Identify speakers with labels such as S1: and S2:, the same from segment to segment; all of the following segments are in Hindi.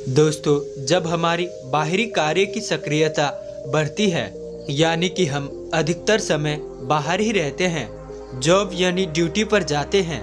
S1: दोस्तों, जब हमारी बाहरी कार्य की सक्रियता बढ़ती है, यानी कि हम अधिकतर समय बाहर ही रहते हैं, जॉब यानी ड्यूटी पर जाते हैं,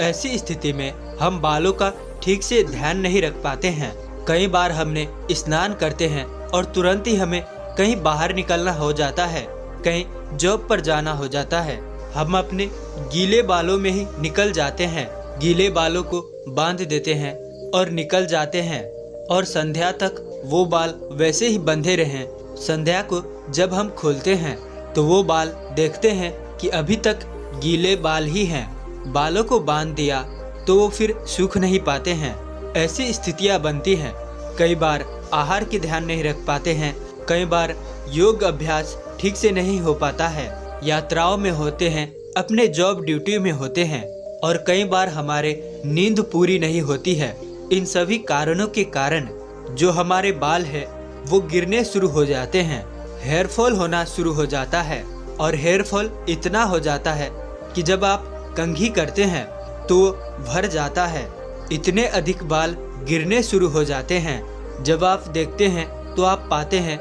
S1: ऐसी स्थिति में हम बालों का ठीक से ध्यान नहीं रख पाते हैं। कई बार हमने स्नान करते हैं और तुरंत ही हमें कहीं बाहर निकलना हो जाता है, कहीं जॉब पर जाना हो जाता है। हम अपने गीले बालों में ही निकल जाते हैं, गीले बालों को बांध देते हैं और निकल जाते हैं, और संध्या तक वो बाल वैसे ही बंधे रहें। संध्या को जब हम खोलते हैं तो वो बाल देखते हैं कि अभी तक गीले बाल ही हैं। बालों को बांध दिया तो वो फिर सूख नहीं पाते हैं। ऐसी स्थितियां बनती हैं। कई बार आहार की ध्यान नहीं रख पाते हैं, कई बार योग अभ्यास ठीक से नहीं हो पाता है, यात्राओं में होते हैं, अपने जॉब ड्यूटी में होते हैं, और कई बार हमारे नींद पूरी नहीं होती है। इन सभी कारणों के कारण जो हमारे बाल है वो गिरने शुरू हो जाते हैं, हेयर फॉल होना शुरू हो जाता है। और हेयर फॉल इतना हो जाता है कि जब आप कंघी करते हैं तो भर जाता है। इतने अधिक बाल गिरने शुरू हो जाते हैं। जब आप देखते हैं तो आप पाते हैं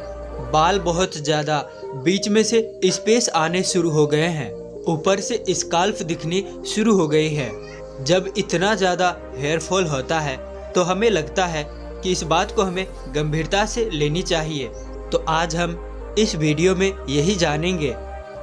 S1: बाल बहुत ज़्यादा बीच में से स्पेस आने शुरू हो गए हैं, ऊपर से स्काल्फ दिखनी शुरू हो गई है। जब इतना ज़्यादा हेयर फॉल होता है तो हमें लगता है कि इस बात को हमें गंभीरता से लेनी चाहिए। तो आज हम इस वीडियो में यही जानेंगे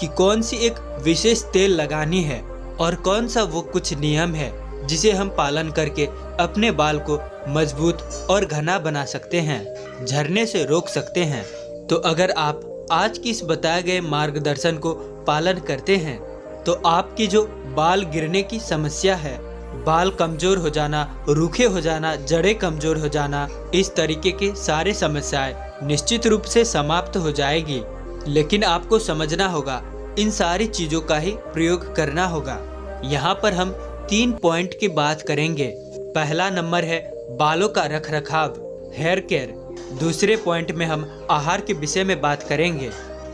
S1: कि कौन सी एक विशेष तेल लगानी है और कौन सा वो कुछ नियम है जिसे हम पालन करके अपने बाल को मजबूत और घना बना सकते हैं, झड़ने से रोक सकते हैं। तो अगर आप आज की इस बताए गए मार्गदर्शन को पालन करते हैं तो आपकी जो बाल गिरने की समस्या है, बाल कमजोर हो जाना, रूखे हो जाना, जड़ें कमजोर हो जाना, इस तरीके के सारे समस्याएं निश्चित रूप से समाप्त हो जाएगी। लेकिन आपको समझना होगा, इन सारी चीज़ों का ही प्रयोग करना होगा। यहाँ पर हम 3 पॉइंट की बात करेंगे। पहला नंबर है बालों का रख रखाव, हेयर केयर। दूसरे पॉइंट में हम आहार के विषय में बात करेंगे।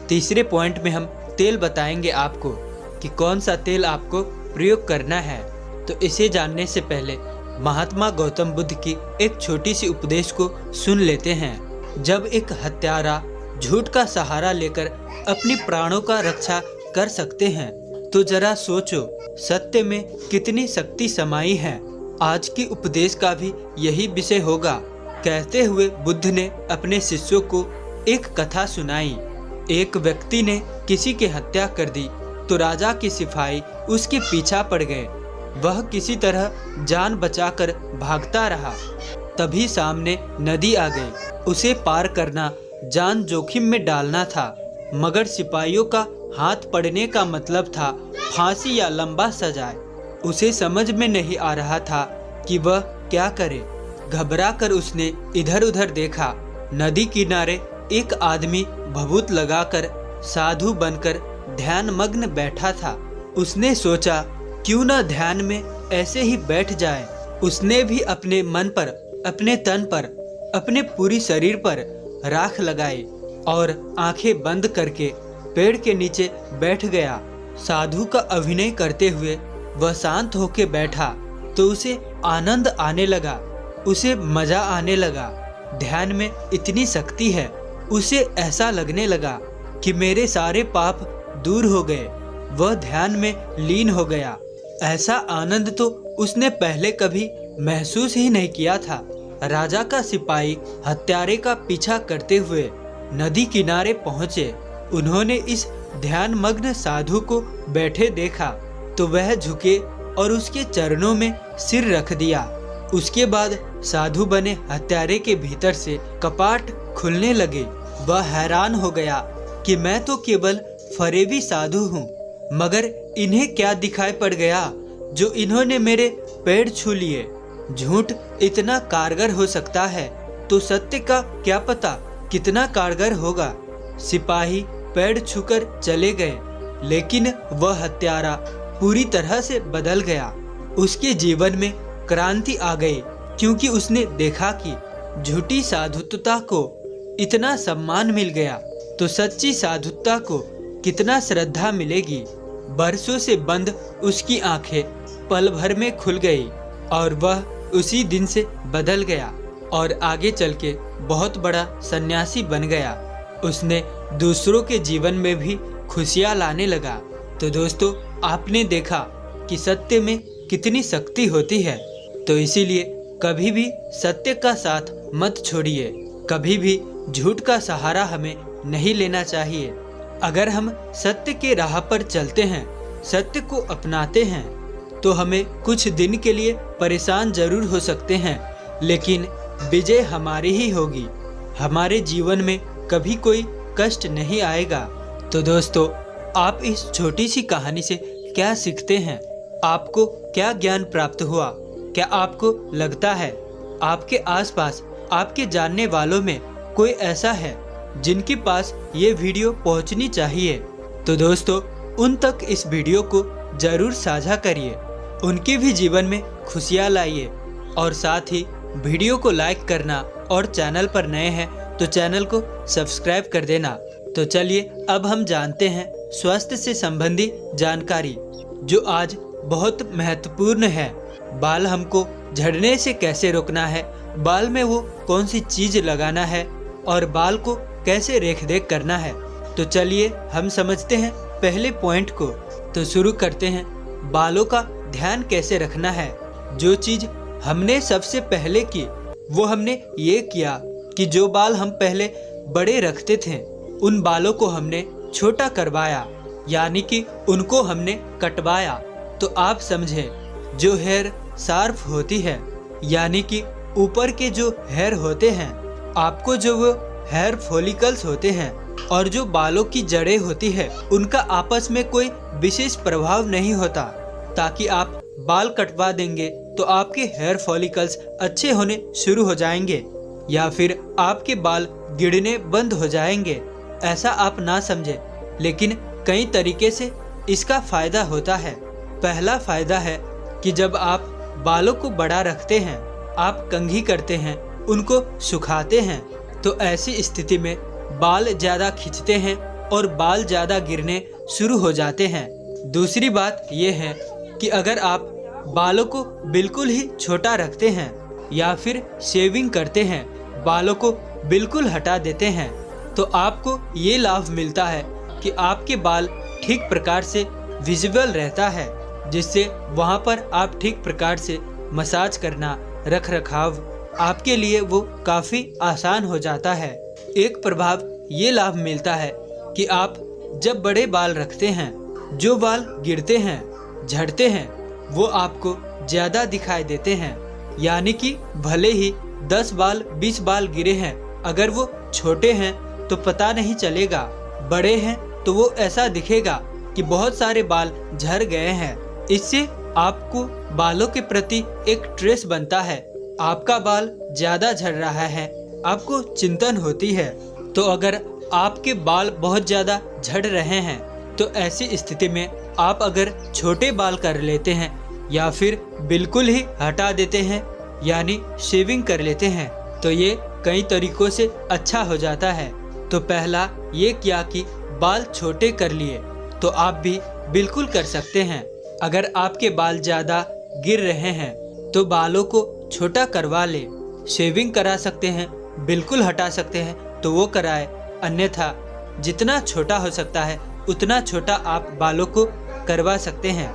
S1: तीसरे पॉइंट में हम तेल बताएंगे आपको कि कौन सा तेल आपको प्रयोग करना है। तो इसे जानने से पहले महात्मा गौतम बुद्ध की एक छोटी सी उपदेश को सुन लेते हैं। जब एक हत्यारा झूठ का सहारा लेकर अपनी प्राणों का रक्षा कर सकते हैं तो जरा सोचो सत्य में कितनी शक्ति समाई है। आज की उपदेश का भी यही विषय होगा। कहते हुए बुद्ध ने अपने शिष्यों को एक कथा सुनाई। एक व्यक्ति ने किसी की हत्या कर दी तो राजा के सिपाही उसके पीछा पड़ गए। वह किसी तरह जान बचाकर भागता रहा। तभी सामने नदी आ गई। उसे पार करना जान जोखिम में डालना था, मगर सिपाहियों का हाथ पड़ने का मतलब था फांसी या लंबा सजाए। उसे समझ में नहीं आ रहा था कि वह क्या करे। घबराकर उसने इधर उधर देखा। नदी किनारे एक आदमी भभूत लगाकर साधु बनकर ध्यान मग्न बैठा था। उसने सोचा क्यों न ध्यान में ऐसे ही बैठ जाए। उसने भी अपने मन पर, अपने तन पर, अपने पूरी शरीर पर राख लगाई और आंखें बंद करके पेड़ के नीचे बैठ गया। साधु का अभिनय करते हुए वह शांत होके बैठा तो उसे आनंद आने लगा, उसे मजा आने लगा। ध्यान में इतनी शक्ति है। उसे ऐसा लगने लगा कि मेरे सारे पाप दूर हो गए। वह ध्यान में लीन हो गया। ऐसा आनंद तो उसने पहले कभी महसूस ही नहीं किया था। राजा का सिपाही हत्यारे का पीछा करते हुए नदी किनारे पहुंचे। उन्होंने इस ध्यान मग्न साधु को बैठे देखा तो वह झुके और उसके चरणों में सिर रख दिया। उसके बाद साधु बने हत्यारे के भीतर से कपाट खुलने लगे। वह हैरान हो गया कि मैं तो केवल फरेबी साधु हूँ, मगर इन्हें क्या दिखाई पड़ गया जो इन्होंने मेरे पैर छू लिए। झूठ इतना कारगर हो सकता है तो सत्य का क्या पता कितना कारगर होगा। सिपाही पैर छूकर चले गए, लेकिन वह हत्यारा पूरी तरह से बदल गया। उसके जीवन में क्रांति आ गई, क्योंकि उसने देखा कि झूठी साधुता को इतना सम्मान मिल गया तो सच्ची साधुता को कितना श्रद्धा मिलेगी। बरसों से बंद उसकी आंखें पल भर में खुल गई और वह उसी दिन से बदल गया। और आगे चल के बहुत बड़ा सन्यासी बन गया। उसने दूसरों के जीवन में भी खुशियाँ लाने लगा। तो दोस्तों, आपने देखा कि सत्य में कितनी शक्ति होती है। तो इसीलिए कभी भी सत्य का साथ मत छोड़िए, कभी भी झूठ का सहारा हमें नहीं लेना चाहिए। अगर हम सत्य के राह पर चलते हैं, सत्य को अपनाते हैं, तो हमें कुछ दिन के लिए परेशान जरूर हो सकते हैं, लेकिन विजय हमारी ही होगी। हमारे जीवन में कभी कोई कष्ट नहीं आएगा। तो दोस्तों, आप इस छोटी सी कहानी से क्या सीखते हैं? आपको क्या ज्ञान प्राप्त हुआ? क्या आपको लगता है आपके आसपास, आपके जानने वालों में कोई ऐसा है जिनके पास ये वीडियो पहुंचनी चाहिए? तो दोस्तों, उन तक इस वीडियो को जरूर साझा करिए, उनके भी जीवन में खुशियाँ लाइए। और साथ ही वीडियो को लाइक करना, और चैनल पर नए हैं तो चैनल को सब्सक्राइब कर देना। तो चलिए अब हम जानते हैं स्वास्थ्य से संबंधी जानकारी, जो आज बहुत महत्वपूर्ण है। बाल हमको झड़ने से कैसे रोकना है, बाल में वो कौन सी चीज लगाना है, और बाल को कैसे रेख देख करना है। तो चलिए हम समझते हैं पहले पॉइंट को। तो शुरू करते हैं, बालों का ध्यान कैसे रखना है। जो चीज हमने सबसे पहले की, वो हमने ये किया कि जो बाल हम पहले बड़े रखते थे, उन बालों को हमने छोटा करवाया, यानी कि उनको हमने कटवाया। तो आप समझे, जो हेयर शार्प होती है, यानी कि ऊपर के जो हेयर होते हैं, आपको जो वो हेयर फॉलिकल्स होते हैं और जो बालों की जड़ें होती है, उनका आपस में कोई विशेष प्रभाव नहीं होता। ताकि आप बाल कटवा देंगे तो आपके हेयर फॉलिकल्स अच्छे होने शुरू हो जाएंगे, या फिर आपके बाल गिरने बंद हो जाएंगे। ऐसा आप ना समझे, लेकिन कई तरीके से इसका फायदा होता है। पहला फायदा है कि जब आप बालों को बड़ा रखते हैं, आप कंघी करते हैं, उनको सुखाते हैं, तो ऐसी स्थिति में बाल ज़्यादा खिंचते हैं और बाल ज़्यादा गिरने शुरू हो जाते हैं। दूसरी बात यह है कि अगर आप बालों को बिल्कुल ही छोटा रखते हैं या फिर शेविंग करते हैं, बालों को बिल्कुल हटा देते हैं, तो आपको ये लाभ मिलता है कि आपके बाल ठीक प्रकार से विजिबल रहता है, जिससे वहाँ पर आप ठीक प्रकार से मसाज करना, रख रखाव आपके लिए वो काफ़ी आसान हो जाता है। एक प्रभाव ये लाभ मिलता है कि आप जब बड़े बाल रखते हैं, जो बाल गिरते हैं, झड़ते हैं, वो आपको ज़्यादा दिखाई देते हैं। यानी कि भले ही 10 बाल 20 बाल गिरे हैं, अगर वो छोटे हैं तो पता नहीं चलेगा, बड़े हैं तो वो ऐसा दिखेगा कि बहुत सारे बाल झड़ गए हैं। इससे आपको बालों के प्रति एक ट्रेस बनता है। आपका बाल ज़्यादा झड़ रहा है, आपको चिंतन होती है। तो अगर आपके बाल बहुत ज़्यादा झड़ रहे हैं, तो ऐसी स्थिति में आप अगर छोटे बाल कर लेते हैं या फिर बिल्कुल ही हटा देते हैं, यानी शेविंग कर लेते हैं, तो ये कई तरीकों से अच्छा हो जाता है। तो पहला ये किया कि बाल छोटे कर लिए, तो आप भी बिल्कुल कर सकते हैं। अगर आपके बाल ज़्यादा गिर रहे हैं तो बालों को छोटा करवा ले। शेविंग करा सकते हैं, बिल्कुल हटा सकते हैं तो वो कराए, अन्यथा जितना छोटा हो सकता है उतना छोटा आप बालों को करवा सकते हैं।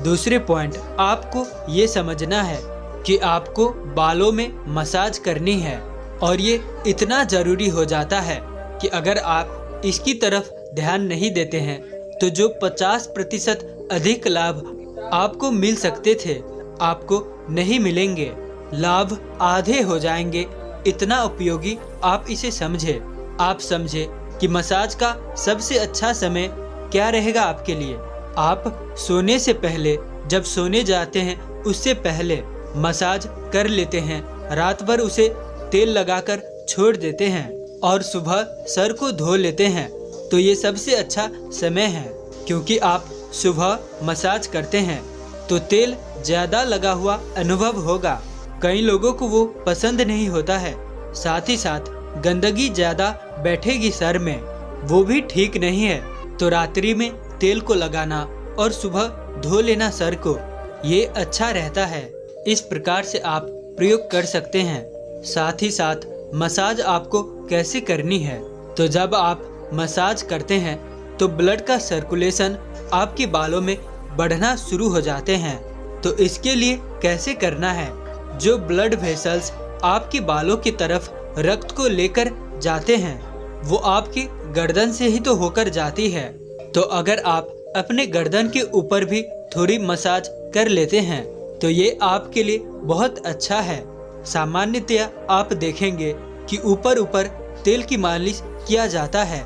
S1: दूसरे पॉइंट, आपको ये समझना है कि आपको बालों में मसाज करनी है, और ये इतना ज़रूरी हो जाता है कि अगर आप इसकी तरफ ध्यान नहीं देते हैं तो जो 50% अधिक लाभ आपको मिल सकते थे, आपको नहीं मिलेंगे। लाभ आधे हो जाएंगे। इतना उपयोगी आप इसे समझे। आप समझे कि मसाज का सबसे अच्छा समय क्या रहेगा आपके लिए। आप सोने से पहले, जब सोने जाते हैं उससे पहले मसाज कर लेते हैं, रात भर उसे तेल लगाकर छोड़ देते हैं और सुबह सर को धो लेते हैं, तो ये सबसे अच्छा समय है। क्योंकि आप सुबह मसाज करते हैं तो तेल ज़्यादा लगा हुआ अनुभव होगा। कई लोगों को वो पसंद नहीं होता है। साथ ही साथ गंदगी ज़्यादा बैठेगी सर में, वो भी ठीक नहीं है। तो रात्रि में तेल को लगाना और सुबह धो लेना सर को, ये अच्छा रहता है। इस प्रकार से आप प्रयोग कर सकते हैं। साथ ही साथ मसाज आपको कैसे करनी है। तो जब आप मसाज करते हैं तो ब्लड का सर्कुलेशन आपके बालों में बढ़ना शुरू हो जाते हैं। तो इसके लिए कैसे करना है, जो ब्लड वेसल्स आपके बालों की तरफ रक्त को लेकर जाते हैं वो आपकी गर्दन से ही तो होकर जाती है। तो अगर आप अपने गर्दन के ऊपर भी थोड़ी मसाज कर लेते हैं तो ये आपके लिए बहुत अच्छा है। सामान्यतया आप देखेंगे कि ऊपर ऊपर तेल की मालिश किया जाता है।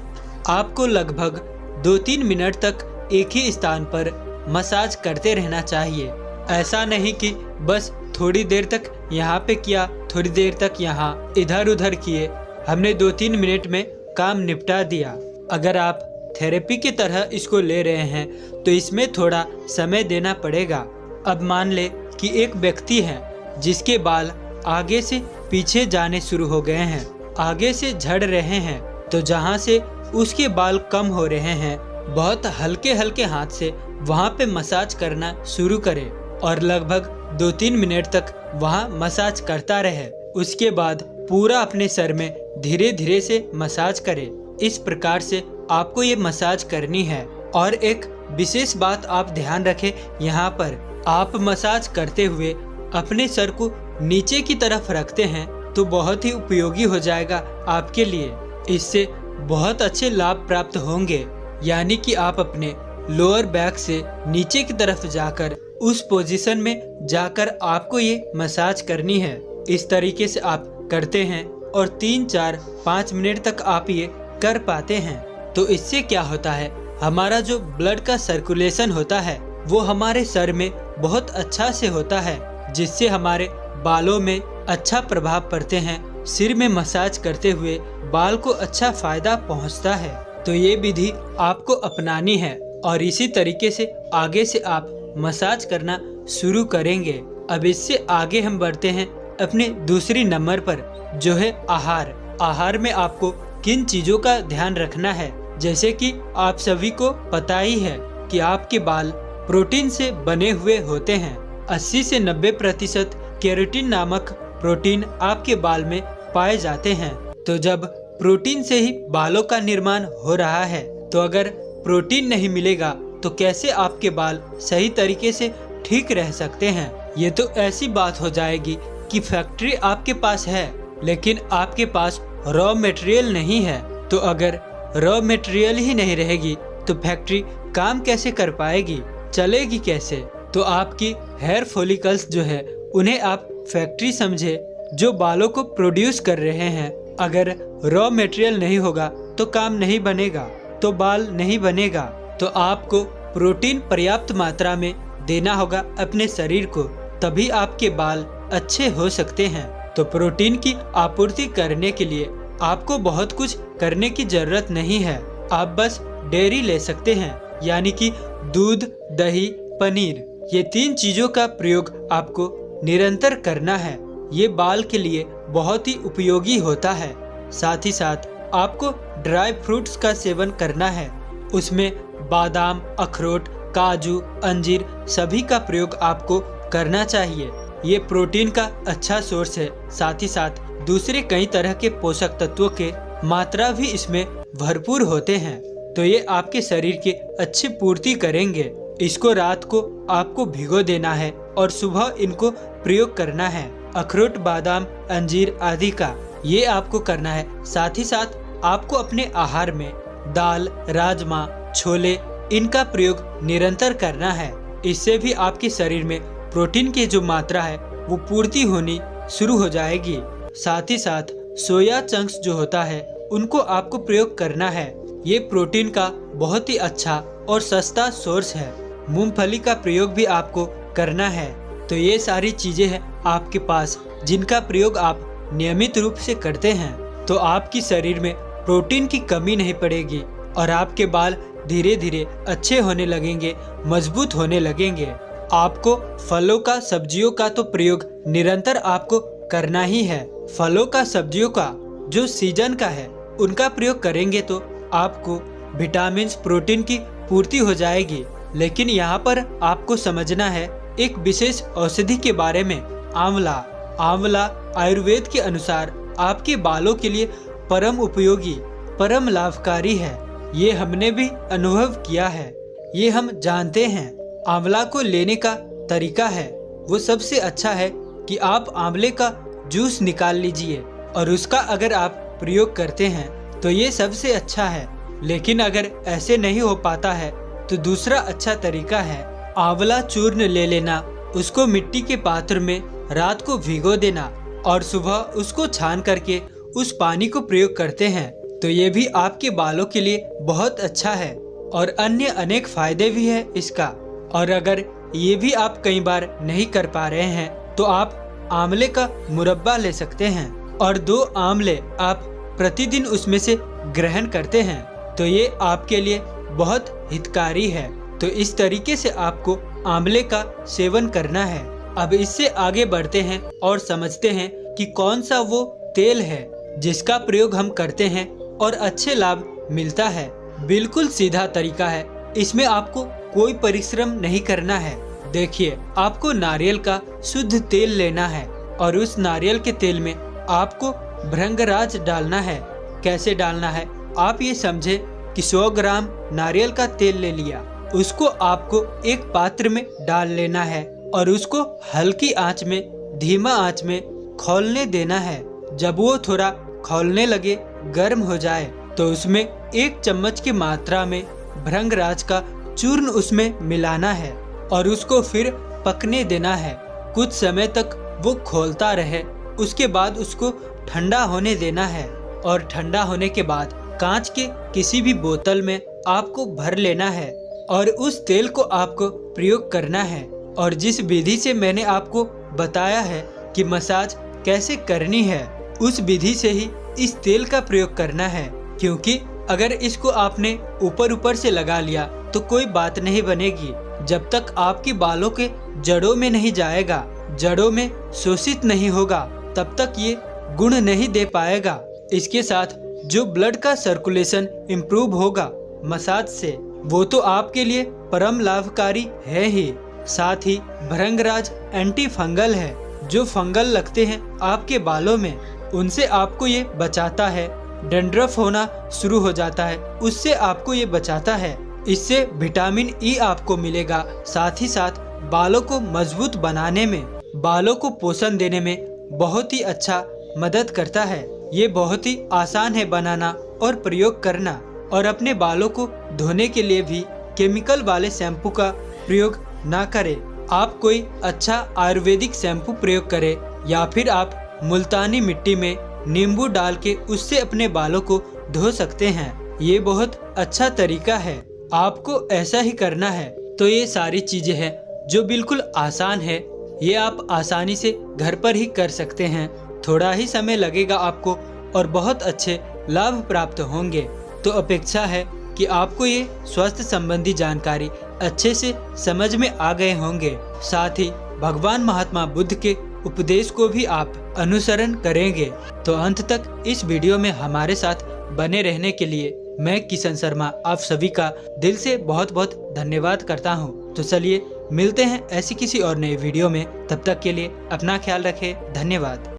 S1: आपको लगभग 2-3 मिनट तक एक ही स्थान पर मसाज करते रहना चाहिए। ऐसा नहीं कि बस थोड़ी देर तक यहाँ पे किया, थोड़ी देर तक यहाँ इधर उधर किए, हमने 2-3 मिनट में काम निपटा दिया। अगर आप थेरेपी की तरह इसको ले रहे हैं तो इसमें थोड़ा समय देना पड़ेगा। अब मान ले कि एक व्यक्ति है जिसके बाल आगे से पीछे जाने शुरू हो गए हैं, आगे से झड़ रहे हैं, तो जहाँ से उसके बाल कम हो रहे हैं बहुत हल्के हल्के हाथ से वहाँ पे मसाज करना शुरू करे और लगभग 2-3 मिनट तक वहाँ मसाज करता रहे। उसके बाद पूरा अपने सर में धीरे धीरे से मसाज करे। इस प्रकार से आपको ये मसाज करनी है। और एक विशेष बात आप ध्यान रखें, यहाँ पर आप मसाज करते हुए अपने सर को नीचे की तरफ रखते हैं तो बहुत ही उपयोगी हो जाएगा आपके लिए। इससे बहुत अच्छे लाभ प्राप्त होंगे, यानी कि आप अपने लोअर बैक से नीचे की तरफ जाकर उस पोजीशन में जाकर आपको ये मसाज करनी है। इस तरीके से आप करते हैं और 3-4-5 मिनट तक आप ये कर पाते हैं। तो इससे क्या होता है, हमारा जो ब्लड का सर्कुलेशन होता है वो हमारे सर में बहुत अच्छा से होता है, जिससे हमारे बालों में अच्छा प्रभाव पड़ते हैं। सिर में मसाज करते हुए बाल को अच्छा फायदा पहुंचता है। तो ये विधि आपको अपनानी है और इसी तरीके से आगे से आप मसाज करना शुरू करेंगे। अब इससे आगे हम बढ़ते हैं अपने दूसरी नंबर पर, जो है आहार। आहार में आपको किन चीजों का ध्यान रखना है, जैसे कि आप सभी को पता ही है कि आपके बाल प्रोटीन से बने हुए होते हैं। 80 से 90% केराटिन नामक प्रोटीन आपके बाल में पाए जाते हैं। तो जब प्रोटीन से ही बालों का निर्माण हो रहा है तो अगर प्रोटीन नहीं मिलेगा तो कैसे आपके बाल सही तरीके से ठीक रह सकते हैं। ये तो ऐसी बात हो जाएगी कि फैक्ट्री आपके पास है लेकिन आपके पास रॉ मटेरियल नहीं है। तो अगर रॉ मटेरियल ही नहीं रहेगी तो फैक्ट्री काम कैसे कर पाएगी, चलेगी कैसे। तो आपकी हेयर फॉलिकल्स जो है उन्हें आप फैक्ट्री समझे जो बालों को प्रोड्यूस कर रहे हैं। अगर रॉ मटेरियल नहीं होगा तो काम नहीं बनेगा, तो बाल नहीं बनेगा। तो आपको प्रोटीन पर्याप्त मात्रा में देना होगा अपने शरीर को, तभी आपके बाल अच्छे हो सकते हैं। तो प्रोटीन की आपूर्ति करने के लिए आपको बहुत कुछ करने की जरूरत नहीं है। आप बस डेयरी ले सकते हैं, यानी कि दूध, दही, पनीर, ये 3 चीजों का प्रयोग आपको निरंतर करना है। ये बाल के लिए बहुत ही उपयोगी होता है। साथ ही साथ आपको ड्राई फ्रूट्स का सेवन करना है। उसमें बादाम, अखरोट, काजू, अंजीर सभी का प्रयोग आपको करना चाहिए। ये प्रोटीन का अच्छा सोर्स है। साथ ही साथ दूसरे कई तरह के पोषक तत्वों के मात्रा भी इसमें भरपूर होते हैं। तो ये आपके शरीर की अच्छी पूर्ति करेंगे। इसको रात को आपको भिगो देना है और सुबह इनको प्रयोग करना है। अखरोट, बादाम, अंजीर आदि का ये आपको करना है। साथ ही साथ आपको अपने आहार में दाल, राजमा, छोले इनका प्रयोग निरंतर करना है। इससे भी आपके शरीर में प्रोटीन की जो मात्रा है वो पूर्ति होनी शुरू हो जाएगी। साथ ही साथ सोया चंक्स जो होता है उनको आपको प्रयोग करना है। ये प्रोटीन का बहुत ही अच्छा और सस्ता सोर्स है। मूंगफली का प्रयोग भी आपको करना है। तो ये सारी चीजें हैं आपके पास जिनका प्रयोग आप नियमित रूप से करते हैं तो आपकी शरीर में प्रोटीन की कमी नहीं पड़ेगी और आपके बाल धीरे धीरे अच्छे होने लगेंगे, मजबूत होने लगेंगे। आपको फलों का, सब्जियों का तो प्रयोग निरंतर आपको करना ही है। फलों का, सब्जियों का जो सीजन का है उनका प्रयोग करेंगे तो आपको विटामिन, प्रोटीन की पूर्ति हो जाएगी। लेकिन यहाँ पर आपको समझना है एक विशेष औषधि के बारे में, आंवला। आंवला आयुर्वेद के अनुसार आपके बालों के लिए परम उपयोगी, परम लाभकारी है। ये हमने भी अनुभव किया है, ये हम जानते हैं। आंवला को लेने का तरीका है वो सबसे अच्छा है कि आप आंवले का जूस निकाल लीजिए और उसका अगर आप प्रयोग करते हैं तो ये सबसे अच्छा है। लेकिन अगर ऐसे नहीं हो पाता है तो दूसरा अच्छा तरीका है आंवला चूर्ण ले लेना, उसको मिट्टी के पात्र में रात को भिगो देना और सुबह उसको छान करके उस पानी को प्रयोग करते हैं तो ये भी आपके बालों के लिए बहुत अच्छा है और अन्य अनेक फायदे भी है इसका। और अगर ये भी आप कई बार नहीं कर पा रहे हैं तो आप आंवले का मुरब्बा ले सकते हैं और 2 आंवले आप प्रतिदिन उसमें से ग्रहण करते हैं तो ये आपके लिए बहुत हितकारी है। तो इस तरीके से आपको आंवले का सेवन करना है। अब इससे आगे बढ़ते हैं और समझते हैं कि कौन सा वो तेल है जिसका प्रयोग हम करते हैं और अच्छे लाभ मिलता है। बिल्कुल सीधा तरीका है, इसमें आपको कोई परिश्रम नहीं करना है। देखिए, आपको नारियल का शुद्ध तेल लेना है और उस नारियल के तेल में आपको भृंगराज डालना है। कैसे डालना है आप ये समझे कि 100 ग्राम नारियल का तेल ले लिया, उसको आपको एक पात्र में डाल लेना है और उसको हल्की आंच में, धीमा आंच में खौलने देना है। जब वो थोड़ा खौलने लगे, गर्म हो जाए तो उसमें 1 चम्मच की मात्रा में भृंगराज का चूर्ण उसमें मिलाना है और उसको फिर पकने देना है। कुछ समय तक वो खौलता रहे, उसके बाद उसको ठंडा होने देना है और ठंडा होने के बाद कांच के किसी भी बोतल में आपको भर लेना है और उस तेल को आपको प्रयोग करना है। और जिस विधि से मैंने आपको बताया है कि मसाज कैसे करनी है, उस विधि से ही इस तेल का प्रयोग करना है, क्योंकि अगर इसको आपने ऊपर ऊपर से लगा लिया तो कोई बात नहीं बनेगी। जब तक आपके बालों के जड़ों में नहीं जाएगा, जड़ों में शोषित नहीं होगा, तब तक ये गुण नहीं दे पाएगा। इसके साथ जो ब्लड का सर्कुलेशन इम्प्रूव होगा मसाज से, वो तो आपके लिए परम लाभकारी है ही। साथ ही भृंगराज एंटी फंगल है, जो फंगल लगते हैं आपके बालों में उनसे आपको ये बचाता है। डैंड्रफ होना शुरू हो जाता है, उससे आपको ये बचाता है। इससे विटामिन ई आपको मिलेगा। साथ ही साथ बालों को मजबूत बनाने में, बालों को पोषण देने में बहुत ही अच्छा मदद करता है। ये बहुत ही आसान है बनाना और प्रयोग करना। और अपने बालों को धोने के लिए भी केमिकल वाले शैम्पू का प्रयोग ना करें। आप कोई अच्छा आयुर्वेदिक शैम्पू प्रयोग करें या फिर आप मुल्तानी मिट्टी में नींबू डाल के उससे अपने बालों को धो सकते हैं। ये बहुत अच्छा तरीका है, आपको ऐसा ही करना है। तो ये सारी चीजें हैं जो बिल्कुल आसान है, ये आप आसानी से घर पर ही कर सकते हैं। थोड़ा ही समय लगेगा आपको और बहुत अच्छे लाभ प्राप्त होंगे। तो अपेक्षा है कि आपको ये स्वास्थ्य संबंधी जानकारी अच्छे से समझ में आ गए होंगे। साथ ही भगवान महात्मा बुद्ध के उपदेश को भी आप अनुसरण करेंगे। तो अंत तक इस वीडियो में हमारे साथ बने रहने के लिए मैं किशन शर्मा आप सभी का दिल से बहुत बहुत धन्यवाद करता हूं। तो चलिए मिलते हैं ऐसी किसी और नए वीडियो में, तब तक के लिए अपना ख्याल रखें। धन्यवाद।